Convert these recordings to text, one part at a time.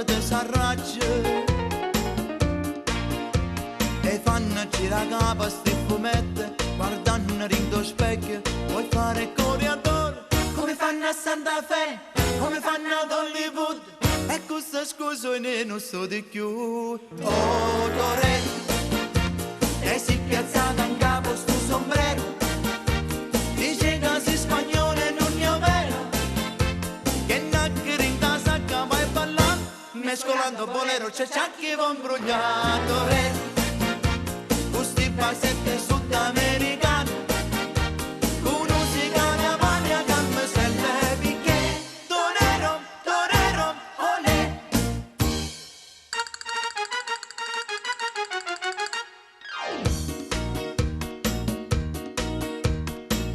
notte ti s'arraccia e fanno girare capo sti fumetti, guardando rindo specchio, vuoi fare il coriandolo, come fanno a Santa Fe, come fanno ad Hollywood, e questa scusa non so di più. Oh, Torre, e si piazzata in capo sto sombrero, dice che si spagnolo e non è vero, che nacchere in casa che vai a ballare, mescolando bolero c'è chi va imbrugliato, re. Questi passetti sudamericani, con musica di Havana che mi sente picché, torero, torero, olè.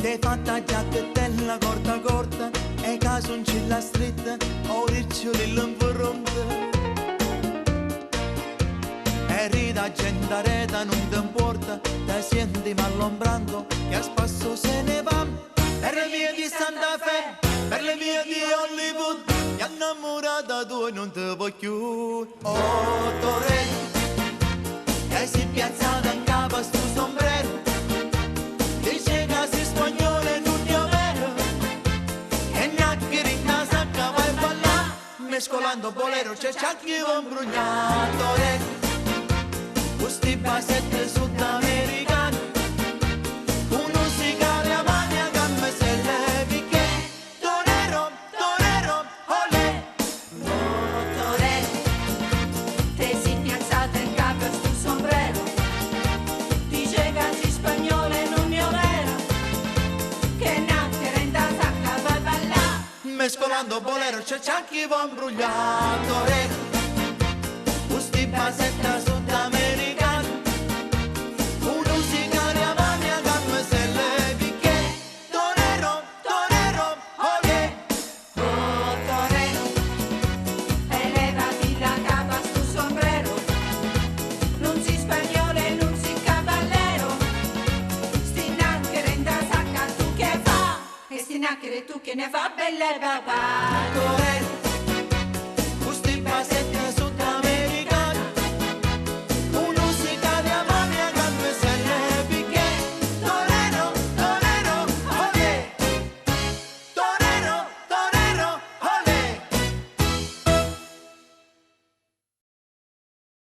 Te fatta giacchettella corta corta, e casoncilla stretta, o riccioli l'infronte. E rida gente reta non ti importa, ti senti malombrando, che a spasso se ne va. Per le vie di Santa Fe, per le vie di Hollywood, mi innamorata tu e non ti vuoi più. Oh, Torre, che si piazzata in capo a sto sombrero, dice che si spagnolo e non è vero, e nacchere in casa che vai a ballare, mescolando bolero c'è chi va imbrugliato, re. Questi passetti sudamericani, con musica di Havana che mi sente picché, torero, torero, olè. Oh, torero, te si piazzata in capo sto sombrero, dice che si spagnolo e non è vero, che nacchere in da sacca va a ballare, Mescolando bolero c'è chi va imbrugliato, re. Questi passetti sudamericani, con musica di Havana che mi sente picché, torero, torero, olè. oh torero, elevati la capa sto sombrero, non si spagnolo e non si cavallero, sti nacchere in da sacca tu che fa, e sti nacchere tu che ne fa belle papà. Torero,